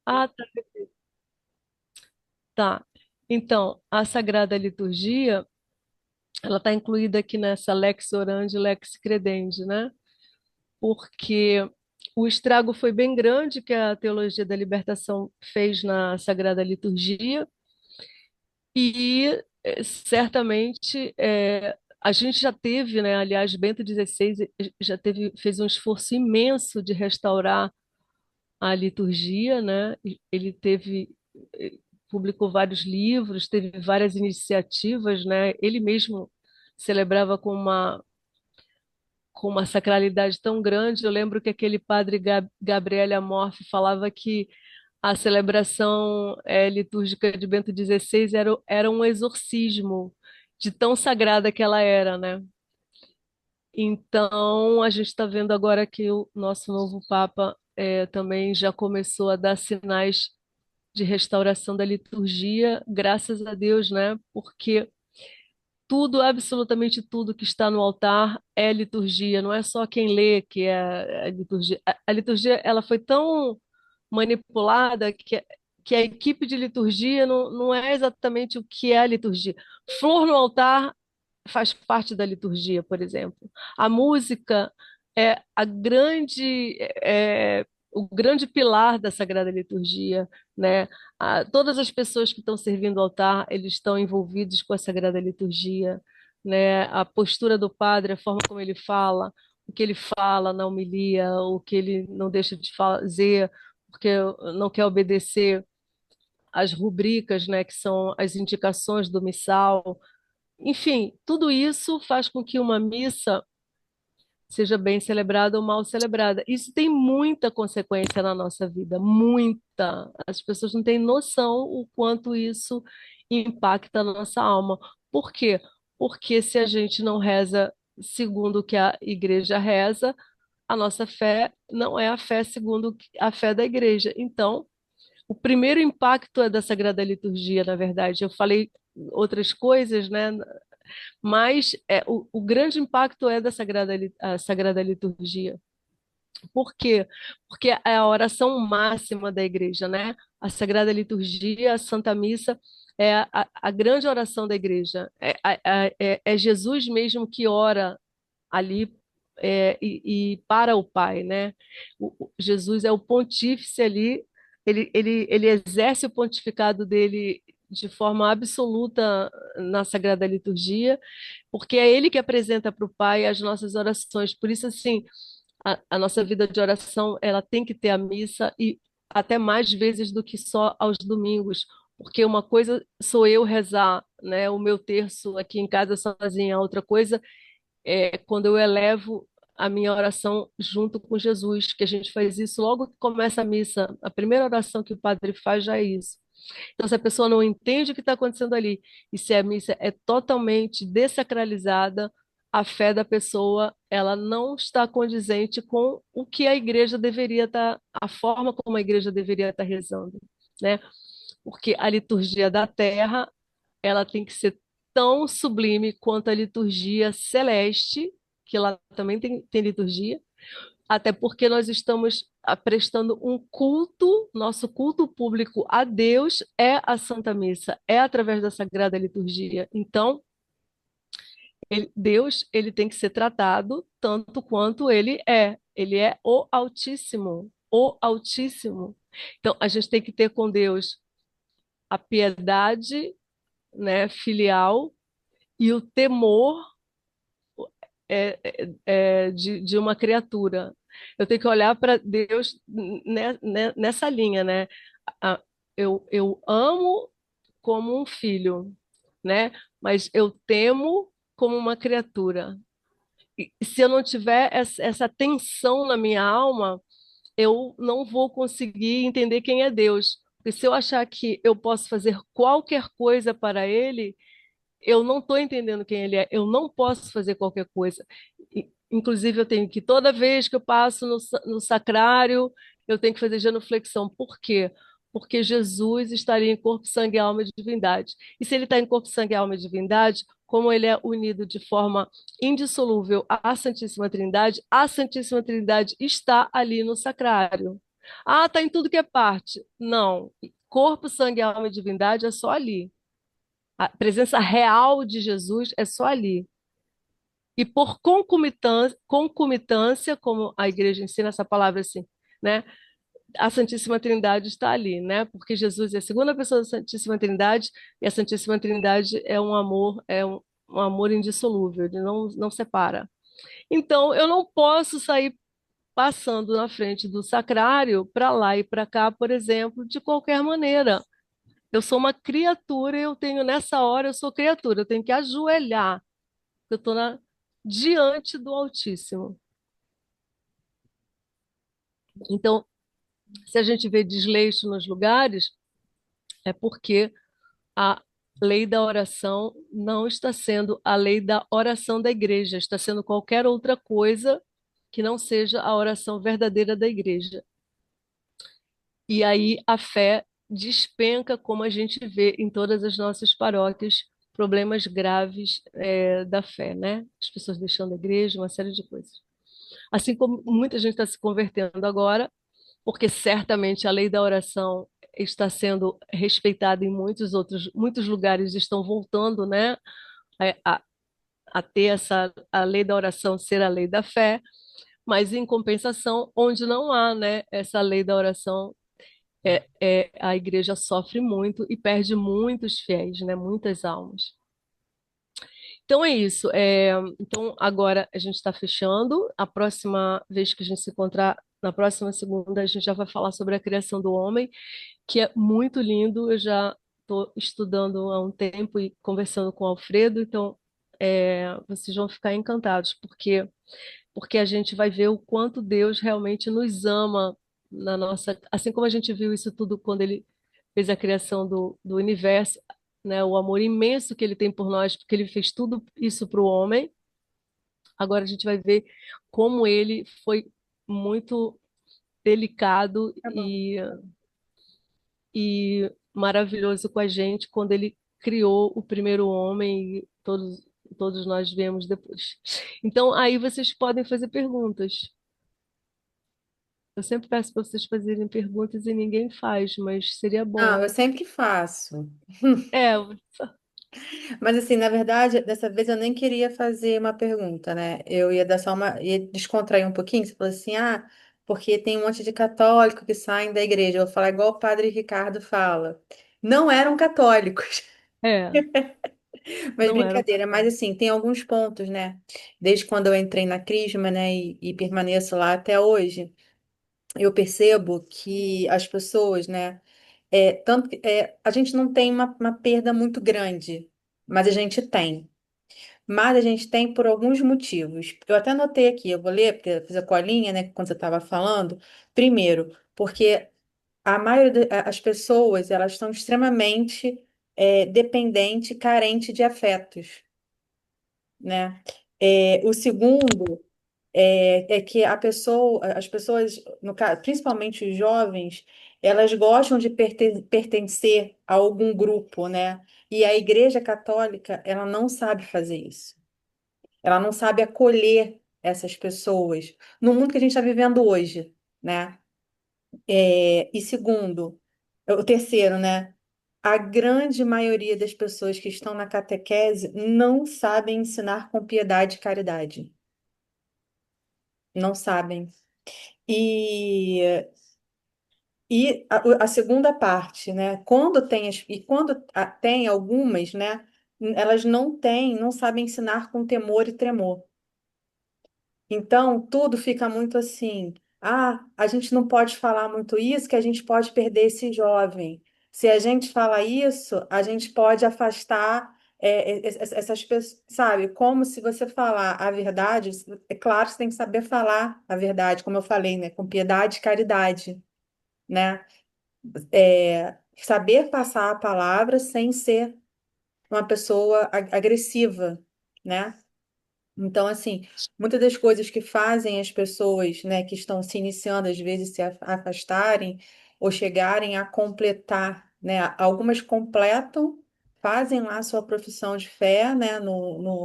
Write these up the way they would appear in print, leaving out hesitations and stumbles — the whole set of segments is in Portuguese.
Ah, tá. Tá. Então, a Sagrada Liturgia, ela está incluída aqui nessa Lex Orandi, Lex Credendi, né? Porque o estrago foi bem grande que a Teologia da Libertação fez na Sagrada Liturgia e certamente a gente já teve, né? Aliás, Bento XVI já teve, fez um esforço imenso de restaurar a liturgia, né? Ele teve eh, publicou vários livros, teve várias iniciativas, né? Ele mesmo celebrava com uma sacralidade tão grande. Eu lembro que aquele padre Gabriele Amorfi falava que a celebração litúrgica de Bento XVI era um exorcismo de tão sagrada que ela era, né? Então, a gente está vendo agora que o nosso novo Papa também já começou a dar sinais de restauração da liturgia, graças a Deus, né? Porque tudo, absolutamente tudo que está no altar é liturgia, não é só quem lê que é a liturgia. A liturgia, ela foi tão manipulada que a equipe de liturgia não é exatamente o que é a liturgia. Flor no altar faz parte da liturgia, por exemplo. A música é o grande pilar da Sagrada Liturgia, né? Todas as pessoas que estão servindo ao altar, eles estão envolvidos com a Sagrada Liturgia, né? A postura do padre, a forma como ele fala, o que ele fala na homilia, o que ele não deixa de fazer, porque não quer obedecer às rubricas, né, que são as indicações do missal. Enfim, tudo isso faz com que uma missa seja bem celebrada ou mal celebrada. Isso tem muita consequência na nossa vida, muita. As pessoas não têm noção o quanto isso impacta a nossa alma. Por quê? Porque se a gente não reza segundo o que a igreja reza, a nossa fé não é a fé segundo a fé da igreja. Então, o primeiro impacto é da Sagrada Liturgia, na verdade. Eu falei outras coisas, né? Mas o grande impacto é da a Sagrada Liturgia. Por quê? Porque é a oração máxima da igreja, né? A Sagrada Liturgia, a Santa Missa, é a grande oração da igreja. É Jesus mesmo que ora ali e para o Pai, né? Jesus é o pontífice ali, ele exerce o pontificado dele de forma absoluta na Sagrada Liturgia, porque é ele que apresenta para o Pai as nossas orações. Por isso, assim, a nossa vida de oração, ela tem que ter a missa e até mais vezes do que só aos domingos, porque uma coisa sou eu rezar, né, o meu terço aqui em casa sozinha, outra coisa quando eu elevo a minha oração junto com Jesus, que a gente faz isso logo que começa a missa. A primeira oração que o padre faz já é isso. Então, se a pessoa não entende o que está acontecendo ali, e se a missa é totalmente desacralizada, a fé da pessoa, ela não está condizente com o que a igreja deveria estar, a forma como a igreja deveria estar rezando, né? Porque a liturgia da terra, ela tem que ser tão sublime quanto a liturgia celeste, que lá também tem liturgia, até porque nós estamos prestando um culto, nosso culto público a Deus é a Santa Missa, é através da Sagrada Liturgia. Então, Deus, ele tem que ser tratado tanto quanto ele é o Altíssimo, o Altíssimo. Então, a gente tem que ter com Deus a piedade, né, filial e o temor de uma criatura. Eu tenho que olhar para Deus nessa linha, né? A- eu amo como um filho, né? Mas eu temo como uma criatura. E se eu não tiver essa tensão na minha alma, eu não vou conseguir entender quem é Deus. Porque se eu achar que eu posso fazer qualquer coisa para Ele, eu não estou entendendo quem ele é, eu não posso fazer qualquer coisa. Inclusive, eu tenho que, toda vez que eu passo no sacrário, eu tenho que fazer genuflexão. Por quê? Porque Jesus estaria em corpo, sangue, alma e divindade. E se ele está em corpo, sangue, alma e divindade, como ele é unido de forma indissolúvel à Santíssima Trindade, a Santíssima Trindade está ali no sacrário. Ah, tá em tudo que é parte. Não. Corpo, sangue, alma e divindade é só ali. A presença real de Jesus é só ali. E por concomitância, como a igreja ensina essa palavra assim, né? A Santíssima Trindade está ali, né? Porque Jesus é a segunda pessoa da Santíssima Trindade e a Santíssima Trindade é um amor, um amor indissolúvel, ele não separa. Então, eu não posso sair passando na frente do sacrário para lá e para cá, por exemplo, de qualquer maneira. Eu sou uma criatura, eu tenho nessa hora, eu sou criatura, eu tenho que ajoelhar, eu estou diante do Altíssimo. Então, se a gente vê desleixo nos lugares, é porque a lei da oração não está sendo a lei da oração da igreja, está sendo qualquer outra coisa que não seja a oração verdadeira da igreja. E aí a fé despenca, como a gente vê em todas as nossas paróquias, problemas graves da fé, né? As pessoas deixando a igreja, uma série de coisas. Assim como muita gente está se convertendo agora, porque certamente a lei da oração está sendo respeitada em muitos lugares estão voltando, né, a, a, a ter a lei da oração ser a lei da fé, mas em compensação, onde não há, né, essa lei da oração, a igreja sofre muito e perde muitos fiéis, né, muitas almas. Então é isso. Então agora a gente está fechando. A próxima vez que a gente se encontrar, na próxima segunda, a gente já vai falar sobre a criação do homem, que é muito lindo. Eu já estou estudando há um tempo e conversando com o Alfredo, então vocês vão ficar encantados, porque a gente vai ver o quanto Deus realmente nos ama na nossa, assim como a gente viu isso tudo quando Ele fez a criação do universo, né? O amor imenso que Ele tem por nós, porque Ele fez tudo isso para o homem. Agora a gente vai ver como Ele foi muito delicado Tá bom. e maravilhoso com a gente quando ele criou o primeiro homem e todos nós viemos depois. Então, aí vocês podem fazer perguntas. Eu sempre peço para vocês fazerem perguntas e ninguém faz, mas seria Não, bom. eu sempre faço. É, Mas assim, na verdade, dessa vez eu nem queria fazer uma pergunta, né? Eu ia dar só uma, ia descontrair um pouquinho. Você falou assim, ah, porque tem um monte de católico que saem da igreja. Eu vou falar igual o padre Ricardo fala. Não eram católicos, é, mas não eram brincadeira. Mas católicos. assim, tem alguns pontos, né? Desde quando eu entrei na Crisma, né, e permaneço lá até hoje, eu percebo que as pessoas, né? A gente não tem uma perda muito grande, mas a gente tem. Mas a gente tem por alguns motivos. Eu até anotei aqui, eu vou ler, porque eu fiz a colinha, né, quando você estava falando. Primeiro, porque a maioria das pessoas, elas estão extremamente dependente, carente de afetos, né? O segundo é que as pessoas, no caso, principalmente os jovens, elas gostam de pertencer a algum grupo, né? E a Igreja Católica, ela não sabe fazer isso. Ela não sabe acolher essas pessoas no mundo que a gente está vivendo hoje, né? E segundo, o terceiro, né? A grande maioria das pessoas que estão na catequese não sabem ensinar com piedade e caridade. Não sabem. E a segunda parte, né? Quando tem algumas, né? Elas não sabem ensinar com temor e tremor. Então, tudo fica muito assim. Ah, a gente não pode falar muito isso, que a gente pode perder esse jovem. Se a gente fala isso, a gente pode afastar essas pessoas, sabe? Como se você falar a verdade, é claro que você tem que saber falar a verdade, como eu falei, né? Com piedade e caridade, né? Saber passar a palavra sem ser uma pessoa agressiva, né? Então, assim, muitas das coisas que fazem as pessoas, né, que estão se iniciando, às vezes se afastarem ou chegarem a completar, né, algumas completam, fazem lá a sua profissão de fé, né,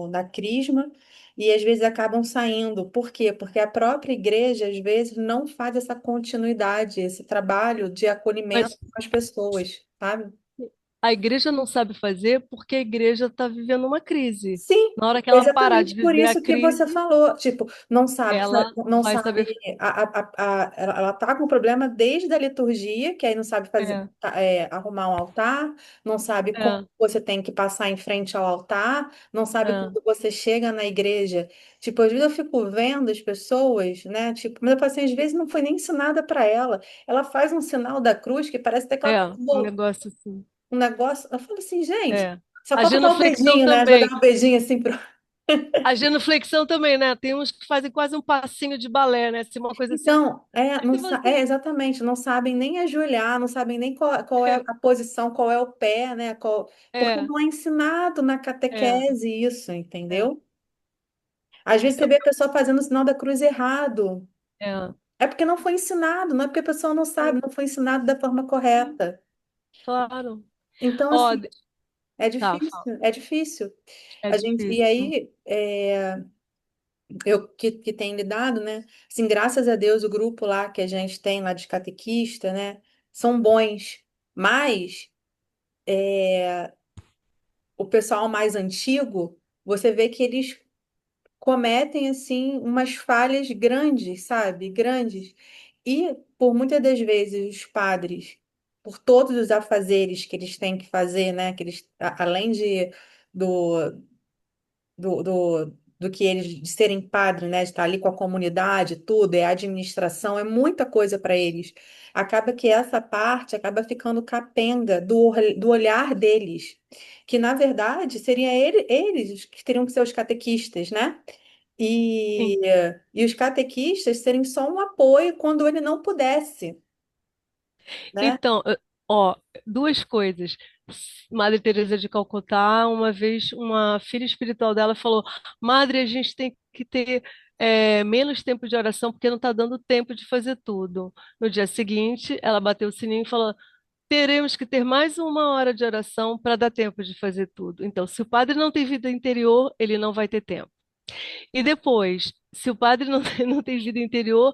na crisma, e às vezes acabam saindo. Por quê? Porque a própria igreja, às vezes, não faz essa continuidade, esse trabalho de acolhimento Mas com as pessoas, sabe? a igreja não sabe fazer porque a igreja está vivendo uma crise. Sim, Na hora que ela parar de exatamente por viver a isso que você crise, falou. Tipo, não sabe, ela não vai sabe. saber. Ela tá com problema desde a liturgia, que aí não sabe fazer, É, arrumar um altar, não sabe como é, você tem que passar em frente ao altar, não sabe é, quando você chega na igreja. Tipo, às vezes eu fico vendo as pessoas, né? Tipo, mas eu falo assim, às vezes não foi nem ensinada para ela. Ela faz um sinal da cruz que parece até que ela é, um pegou negócio assim. um negócio. Eu falo assim, gente, É. só A falta dar o genuflexão beijinho, né? Já dar também. um beijinho assim pro. A genuflexão também, né? Tem uns que fazem quase um passinho de balé, né? Assim, uma coisa assim. Então, Mas não, se você. exatamente, não sabem nem ajoelhar, não sabem nem qual é É, a posição, qual é o pé, né? Porque é, não é ensinado na é, catequese isso, é. entendeu? Às vezes você Eu, vê a pessoa fazendo o sinal da cruz errado. é, É porque não foi ensinado, não é porque a pessoa não sabe, sim, não foi ensinado da forma sim, correta. claro. Então, Ó, assim, é tá, fala. difícil, é difícil. É E difícil. aí, eu que tenho lidado, né? Assim, graças a Deus, o grupo lá que a gente tem lá de catequista, né? São bons, mas o pessoal mais antigo, você vê que eles cometem, assim, umas falhas grandes, sabe? Grandes. E, por muitas das vezes, os padres, por todos os afazeres que eles têm que fazer, né? Que eles, além do, do que eles de serem padres, né, de estar ali com a comunidade, tudo, é administração, é muita coisa para eles. Acaba que essa parte acaba ficando capenga do olhar deles, que na verdade seria eles que teriam que ser os catequistas, né? E, e os catequistas serem só um apoio quando ele não pudesse, né? Então, ó, duas coisas. Madre Teresa de Calcutá, uma vez uma filha espiritual dela falou: Madre, a gente tem que ter menos tempo de oração porque não está dando tempo de fazer tudo. No dia seguinte, ela bateu o sininho e falou: teremos que ter mais uma hora de oração para dar tempo de fazer tudo. Então, se o padre não tem vida interior, ele não vai ter tempo. E depois, se o padre não não tem vida interior,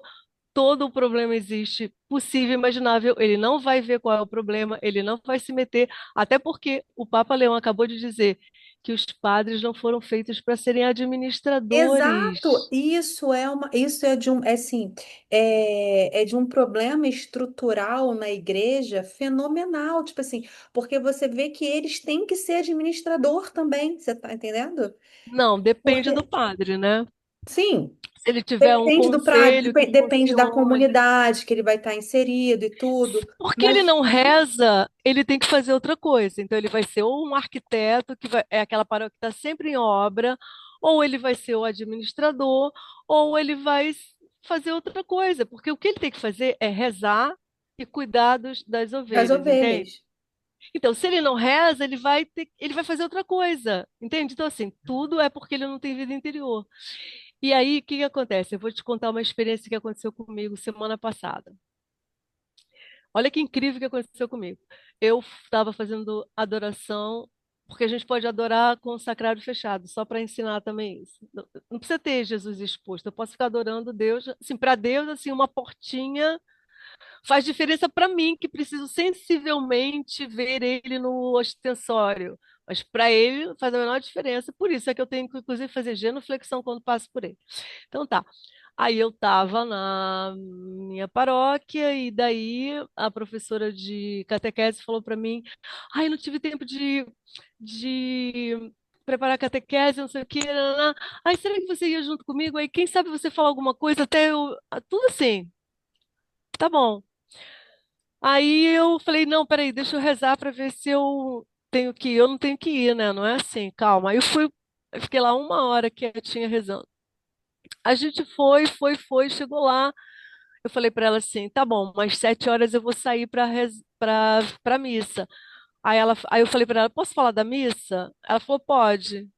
todo o problema existe, possível, imaginável. Ele não vai ver qual é o problema, ele não vai se meter, até porque o Papa Leão acabou de dizer que os padres não foram feitos para serem Exato, administradores. isso é assim, é de um problema estrutural na igreja fenomenal, tipo assim, porque você vê que eles têm que ser administrador também, você tá entendendo? Não, depende do Porque, padre, né? sim, Se ele tiver um depende do prazo, conselho que depende da funcione. comunidade que ele vai estar inserido e tudo, Porque ele mas não reza, ele tem que fazer outra coisa. Então, ele vai ser ou um arquiteto, é aquela paróquia que está sempre em obra, ou ele vai ser o administrador, ou ele vai fazer outra coisa. Porque o que ele tem que fazer é rezar e cuidar das das ovelhas, entende? ovelhas. Então, se ele não reza, ele vai fazer outra coisa, entende? Então, assim, tudo é porque ele não tem vida interior. E aí, o que que acontece? Eu vou te contar uma experiência que aconteceu comigo semana passada. Olha que incrível que aconteceu comigo. Eu estava fazendo adoração, porque a gente pode adorar com o sacrário fechado, só para ensinar também isso. Não precisa ter Jesus exposto. Eu posso ficar adorando Deus, assim, para Deus, assim, uma portinha faz diferença para mim, que preciso sensivelmente ver ele no ostensório. Mas para ele faz a menor diferença. Por isso é que eu tenho que, inclusive, fazer genuflexão quando passo por ele. Então tá. Aí eu estava na minha paróquia e daí a professora de catequese falou para mim: "Ai, não tive tempo de preparar a catequese, não sei o quê. Nananã. Ai, será que você ia junto comigo? Aí, quem sabe você falar alguma coisa até eu. Tudo assim, tá bom. Aí eu falei: não, peraí, deixa eu rezar para ver se eu tenho que ir. Eu não tenho que ir, né? Não é assim, calma. Aí eu fiquei lá uma hora quietinha rezando. A gente foi, chegou lá. Eu falei para ela assim: tá bom, mas 7 horas eu vou sair para missa. Aí eu falei para ela: posso falar da missa? Ela falou: pode.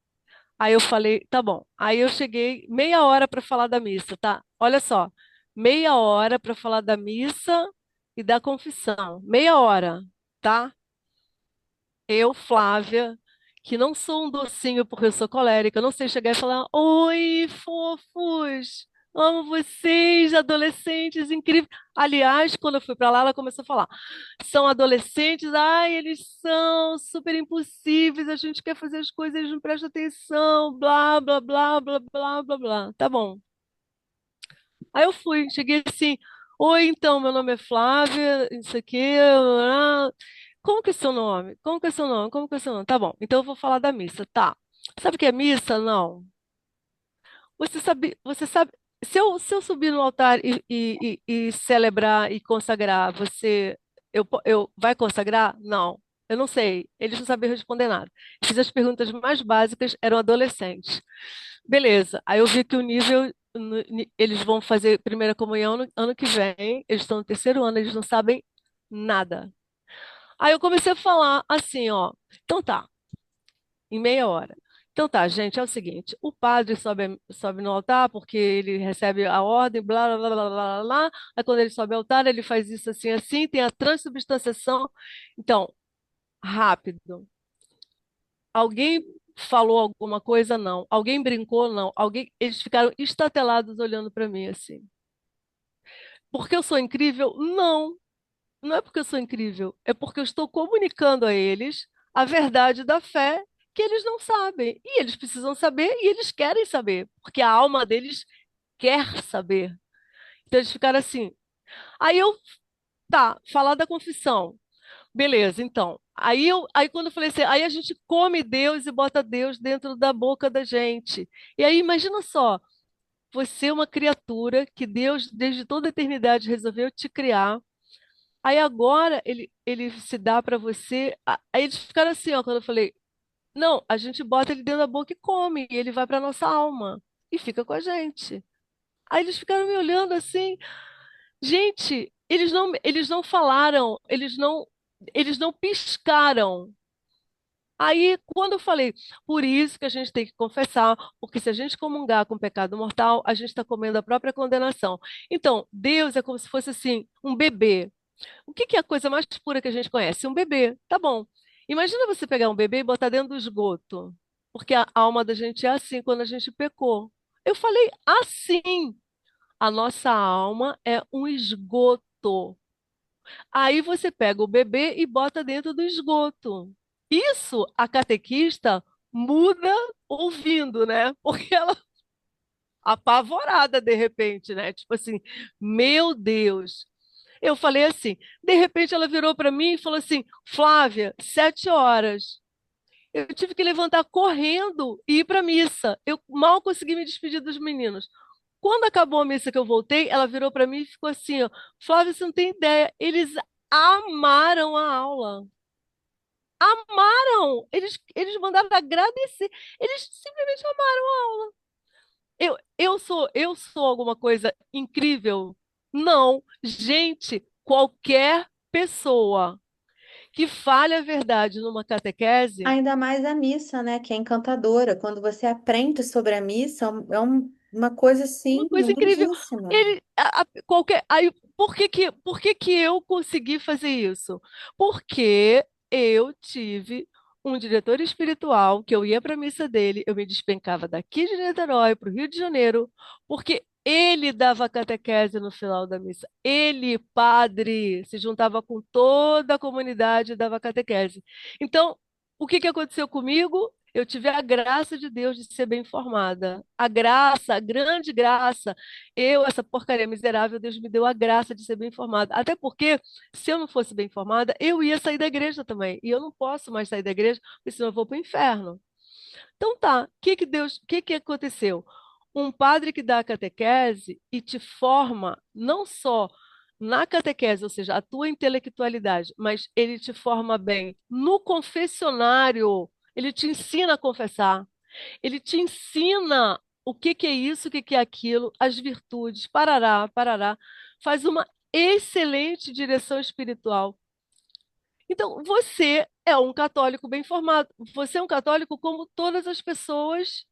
Aí eu falei: tá bom. Aí eu cheguei meia hora para falar da missa, tá? Olha só, meia hora para falar da missa e da confissão. Meia hora, tá? Eu, Flávia, que não sou um docinho porque eu sou colérica, eu não sei chegar e falar: Oi, fofos! Amo vocês, adolescentes incríveis. Aliás, quando eu fui para lá, ela começou a falar: são adolescentes, ai, eles são super impossíveis, a gente quer fazer as coisas, eles não prestam atenção, blá, blá, blá, blá, blá, blá, blá. Tá bom. Aí eu fui, cheguei assim: Oi, então, meu nome é Flávia, isso aqui. Como que é seu nome? Como que é seu nome? Como que é seu nome? Tá bom, então eu vou falar da missa. Tá. Sabe o que é missa? Não. Você sabe, se eu subir no altar e celebrar e consagrar, eu vai consagrar? Não. Eu não sei. Eles não sabiam responder nada. Fiz as perguntas mais básicas, eram adolescentes. Beleza. Aí eu vi que o nível, eles vão fazer primeira comunhão no ano que vem, eles estão no terceiro ano, eles não sabem nada. Aí eu comecei a falar assim, ó. Então tá, em meia hora. Então tá, gente, é o seguinte: o padre sobe no altar porque ele recebe a ordem, blá, blá, blá, blá, blá, blá. Aí quando ele sobe ao altar, ele faz isso assim, assim, tem a transubstanciação. Então, rápido. Alguém falou alguma coisa? Não. Alguém brincou? Não. Eles ficaram estatelados olhando para mim assim. Porque eu sou incrível? Não. Não é porque eu sou incrível, é porque eu estou comunicando a eles a verdade da fé que eles não sabem. E eles precisam saber e eles querem saber, porque a alma deles quer saber. Então eles ficaram assim. Aí eu, tá, falar da confissão. Beleza, então. Aí quando eu falei assim, aí a gente come Deus e bota Deus dentro da boca da gente. E aí imagina só, você é uma criatura que Deus desde toda a eternidade resolveu te criar. Aí agora ele se dá para você. Aí eles ficaram assim, ó, quando eu falei, não, a gente bota ele dentro da boca e come, e ele vai para nossa alma e fica com a gente. Aí eles ficaram me olhando assim, gente, eles não falaram, eles não piscaram. Aí, quando eu falei, por isso que a gente tem que confessar, porque se a gente comungar com o pecado mortal, a gente está comendo a própria condenação. Então, Deus é como se fosse assim, um bebê. O que que é a coisa mais pura que a gente conhece? Um bebê. Tá bom. Imagina você pegar um bebê e botar dentro do esgoto. Porque a alma da gente é assim quando a gente pecou. Eu falei assim. A nossa alma é um esgoto. Aí você pega o bebê e bota dentro do esgoto. Isso a catequista muda ouvindo, né? Porque ela apavorada de repente, né? Tipo assim, meu Deus. Eu falei assim, de repente ela virou para mim e falou assim, Flávia, 7 horas. Eu tive que levantar correndo e ir para a missa. Eu mal consegui me despedir dos meninos. Quando acabou a missa que eu voltei, ela virou para mim e ficou assim, ó, Flávia, você não tem ideia, eles amaram a aula. Amaram! Eles mandaram agradecer. Eles simplesmente amaram. Eu sou alguma coisa incrível? Não. Gente, qualquer pessoa que fale a verdade numa catequese, Ainda mais a missa, né? Que é encantadora. Quando você aprende sobre a missa, uma coisa uma assim coisa incrível. lindíssima. Aí, por que que eu consegui fazer isso? Porque eu tive um diretor espiritual que eu ia para a missa dele, eu me despencava daqui de Niterói para o Rio de Janeiro, porque ele dava catequese no final da missa. Ele, padre, se juntava com toda a comunidade e dava catequese. Então, o que que aconteceu comigo? Eu tive a graça de Deus de ser bem informada. A graça, a grande graça. Eu, essa porcaria miserável, Deus me deu a graça de ser bem informada. Até porque, se eu não fosse bem informada, eu ia sair da igreja também. E eu não posso mais sair da igreja, porque senão eu vou para o inferno. Então tá, o que que aconteceu? Um padre que dá a catequese e te forma não só na catequese, ou seja, a tua intelectualidade, mas ele te forma bem no confessionário. Ele te ensina a confessar. Ele te ensina o que que é isso, o que que é aquilo, as virtudes, parará, parará. Faz uma excelente direção espiritual. Então, você é um católico bem formado. Você é um católico como todas as pessoas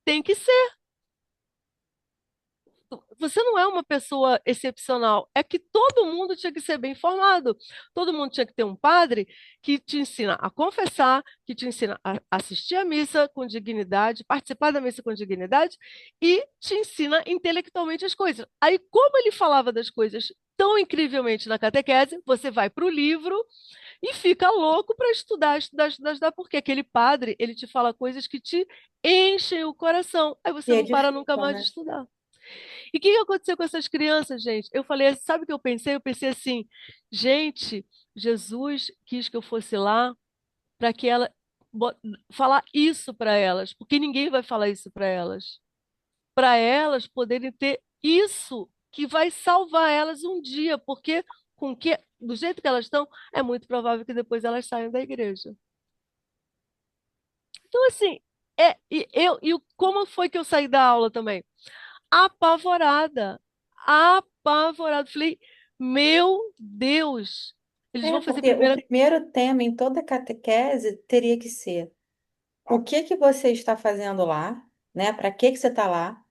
têm que ser. você não é uma pessoa excepcional. É que todo mundo tinha que ser bem formado. Todo mundo tinha que ter um padre que te ensina a confessar, que te ensina a assistir à missa com dignidade, participar da missa com dignidade e te ensina intelectualmente as coisas. Aí, como ele falava das coisas tão incrivelmente na catequese, você vai para o livro e fica louco para estudar, estudar, estudar, estudar, porque aquele padre, ele te fala coisas que te enchem o coração. Aí E você não para nunca edificam, mais de né? estudar. E o que que aconteceu com essas crianças, gente? Eu falei, sabe o que eu pensei? Eu pensei assim, gente, Jesus quis que eu fosse lá para que ela bo- falar isso para elas, porque ninguém vai falar isso para elas poderem ter isso que vai salvar elas um dia, porque com que do jeito que elas estão, é muito provável que depois elas saiam da igreja. Então, assim, como foi que eu saí da aula também? Apavorada, apavorada. Falei, meu Deus, eles É, vão fazer porque o primeira. primeiro tema em toda catequese teria que ser o que que você está fazendo lá, né? Para que você está lá,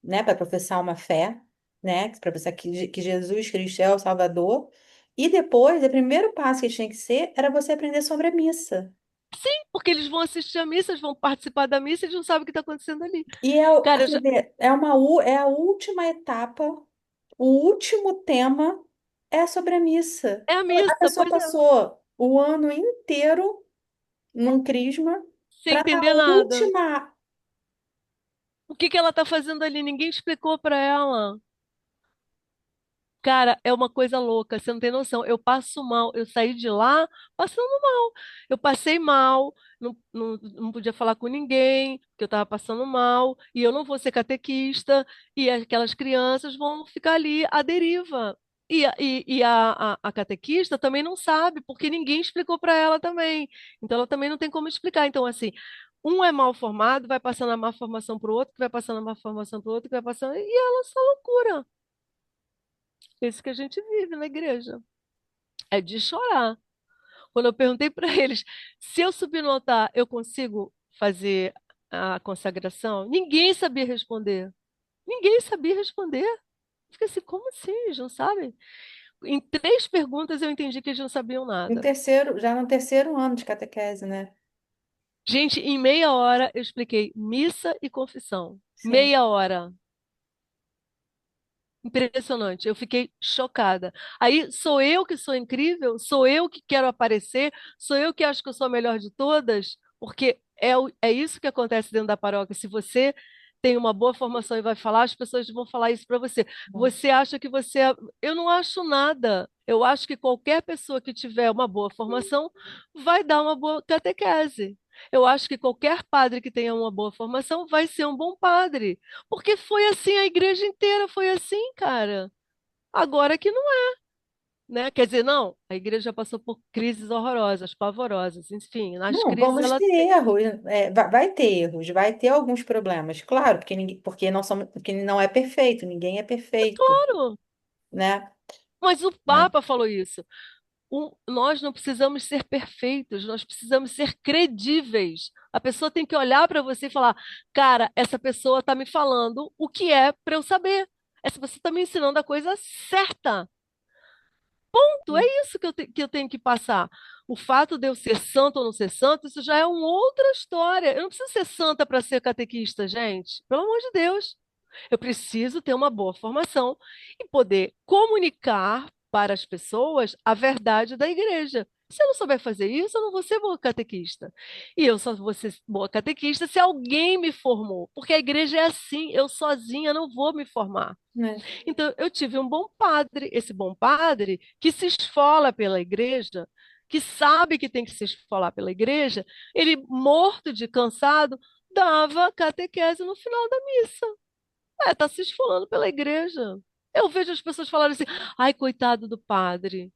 né? Para professar uma fé, né? Para professar que Jesus Cristo é o Salvador. E depois, o primeiro passo que tinha que ser era você aprender sobre a missa. Porque eles vão assistir a missa, eles vão participar da missa e eles não sabem o que está acontecendo ali. E é, Cara, você vê, é a última etapa, o último tema é sobre a missa. é a A missa, pessoa pois é, passou o ano inteiro num crisma sem para na entender nada. última. O que que ela está fazendo ali? Ninguém explicou para ela. Cara, é uma coisa louca, você não tem noção. Eu passo mal, eu saí de lá passando mal. Eu passei mal, não podia falar com ninguém, porque eu estava passando mal, e eu não vou ser catequista, e aquelas crianças vão ficar ali à deriva. A catequista também não sabe, porque ninguém explicou para ela também. Então, ela também não tem como explicar. Então, assim, um é mal formado, vai passando a má formação para o outro, que vai passando a má formação para o outro, que vai passando, e ela só loucura. Isso que a gente vive na igreja. É de chorar. Quando eu perguntei para eles se eu subir no altar, eu consigo fazer a consagração, ninguém sabia responder. Ninguém sabia responder. Fica assim, como assim? Eles não sabem? Em três perguntas eu entendi que eles não sabiam No nada. terceiro, já no terceiro ano de catequese, né? Gente, em meia hora eu expliquei missa e confissão. Sim. Meia hora. Impressionante, eu fiquei chocada. Aí sou eu que sou incrível, sou eu que quero aparecer, sou eu que acho que eu sou a melhor de todas, porque é isso que acontece dentro da paróquia. Se você tem uma boa formação e vai falar, as pessoas vão falar isso para você. Você acha que você é. Eu não acho nada. Eu acho que qualquer pessoa que tiver uma boa formação vai dar uma boa catequese. Eu acho que qualquer padre que tenha uma boa formação vai ser um bom padre. Porque foi assim, a igreja inteira foi assim, cara. Agora que não é, né? Quer dizer, não, a igreja já passou por crises horrorosas, pavorosas, enfim, nas Não, crises vamos ela ter erros, vai ter erros, vai ter alguns problemas, claro, porque, porque não somos, porque não é perfeito, ninguém é perfeito, claro, né? mas o Né? Papa falou isso. Nós não precisamos ser perfeitos, nós precisamos ser credíveis. A pessoa tem que olhar para você e falar: cara, essa pessoa está me falando o que é para eu saber. Essa pessoa está me ensinando a coisa certa. Ponto. É isso que eu tenho que passar. O fato de eu ser santo ou não ser santo, isso já é uma outra história. Eu não preciso ser santa para ser catequista, gente. Pelo amor de Deus. Eu preciso ter uma boa formação e poder comunicar para as pessoas a verdade da igreja. Se eu não souber fazer isso, eu não vou ser boa catequista. E eu só vou ser boa catequista se alguém me formou. Porque a igreja é assim, eu sozinha não vou me formar. Né? Então, eu tive um bom padre, esse bom padre que se esfola pela igreja, que sabe que tem que se esfolar pela igreja, ele, morto de cansado, dava catequese no final da missa. Tá se esfolando pela igreja. Eu vejo as pessoas falarem assim: ai, coitado do padre.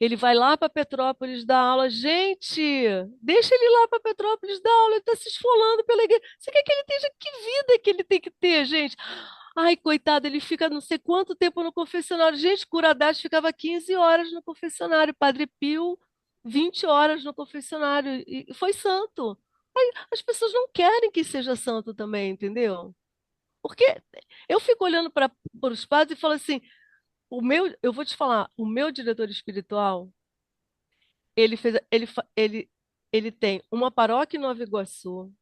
Ele vai lá para Petrópolis dar aula. Gente, deixa ele lá para Petrópolis dar aula. Ele está se esfolando pela igreja. Você quer que ele tenha? Que vida que ele tem que ter, gente? Ai, coitado, ele fica não sei quanto tempo no confessionário. Gente, Curadas ficava 15 horas no confessionário. Padre Pio, 20 horas no confessionário. E foi santo. Aí, as pessoas não querem que seja santo também, entendeu? Porque eu fico olhando para os padres e falo assim, eu vou te falar, o meu diretor espiritual, ele fez, ele tem uma paróquia em Nova Iguaçu,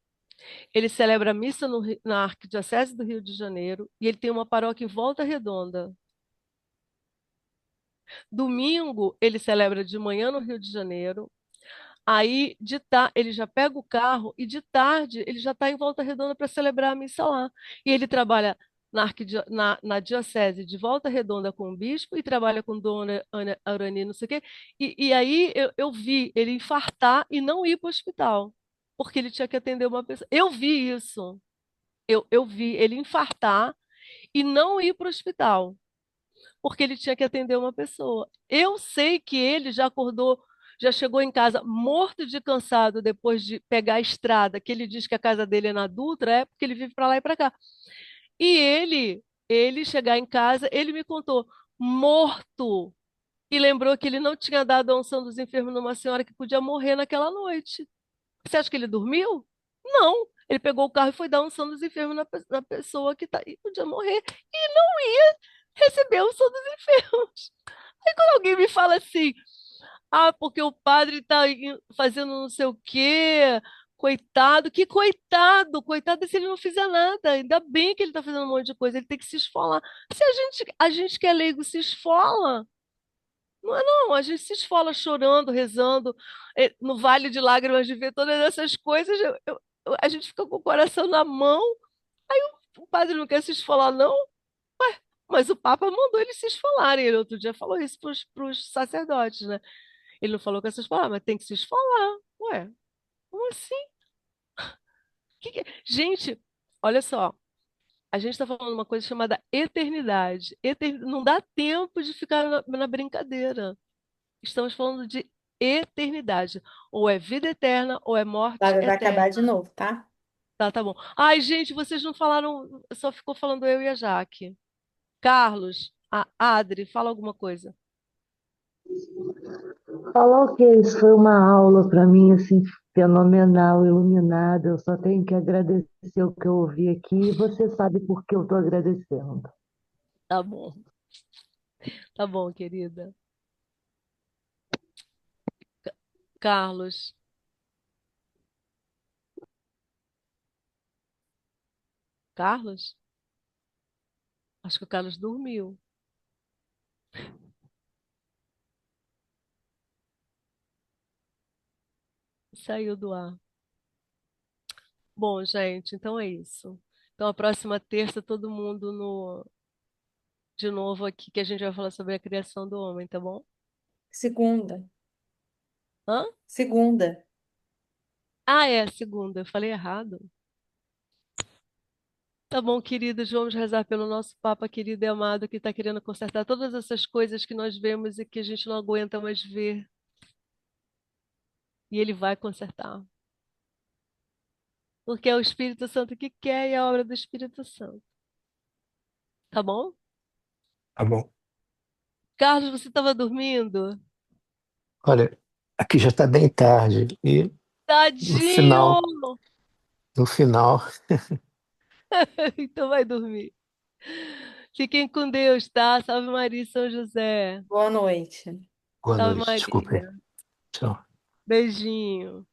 ele celebra a missa na Arquidiocese do Rio de Janeiro e ele tem uma paróquia em Volta Redonda. Domingo, ele celebra de manhã no Rio de Janeiro. Aí, ele já pega o carro e de tarde ele já está em Volta Redonda para celebrar a missa lá. E ele trabalha na diocese de Volta Redonda com o bispo e trabalha com Dona Ana Arani, não sei o quê. E aí eu vi ele infartar e não ir para o hospital, porque ele tinha que atender uma pessoa. Eu vi isso. Eu vi ele infartar e não ir para o hospital porque ele tinha que atender uma pessoa. Eu sei que ele já acordou, já chegou em casa morto de cansado depois de pegar a estrada, que ele diz que a casa dele é na Dutra, é porque ele vive para lá e para cá. E ele chegar em casa, ele me contou morto e lembrou que ele não tinha dado a unção dos enfermos numa senhora que podia morrer naquela noite. Você acha que ele dormiu? Não. Ele pegou o carro e foi dar unção dos enfermos na pessoa que tá, e podia morrer. E não ia receber a unção dos enfermos. Aí quando alguém me fala assim, porque o padre está fazendo não sei o quê, coitado, que coitado, coitado se ele não fizer nada. Ainda bem que ele está fazendo um monte de coisa, ele tem que se esfolar. Se a gente que é leigo se esfola, não é não, a gente se esfola chorando, rezando, no vale de lágrimas de ver todas essas coisas, a gente fica com o coração na mão, o padre não quer se esfolar, não? Mas o Papa mandou eles se esfolarem. Ele outro dia falou isso para os sacerdotes, né? Ele não falou com essas palavras, mas tem que se esfolar. Ué, como assim? Gente, olha só, a gente está falando uma coisa chamada eternidade. Não dá tempo de ficar na brincadeira. Estamos falando de eternidade. Ou é vida eterna, ou é morte Flávia vai eterna. acabar de novo, tá? Tá, tá bom. Ai, gente, vocês não falaram, só ficou falando eu e a Jaque. Carlos, a Adri, fala alguma coisa. Falar o que isso foi uma aula para mim, assim, fenomenal, iluminada. Eu só tenho que agradecer o que eu ouvi aqui e você sabe por que eu estou agradecendo. Tá bom, tá bom, querida. Carlos, Carlos? Acho que o Carlos dormiu. Saiu do ar. Bom, gente, então é isso. Então, a próxima terça, todo mundo de novo aqui, que a gente vai falar sobre a criação do homem, tá bom? Segunda. Hã? Segunda. Ah, é, segunda. Eu falei errado. Tá bom, queridos, vamos rezar pelo nosso Papa querido e amado que está querendo consertar todas essas coisas que nós vemos e que a gente não aguenta mais ver. E ele vai consertar. Porque é o Espírito Santo que quer e é a obra do Espírito Santo. Tá bom? Tá bom. Carlos, você estava dormindo? Olha, aqui já está bem tarde e no Tadinho! final, no final, Então vai dormir. Fiquem com Deus, tá? Salve Maria e São José. Boa noite. boa Salve noite, desculpem. Maria. Tchau. Beijinho.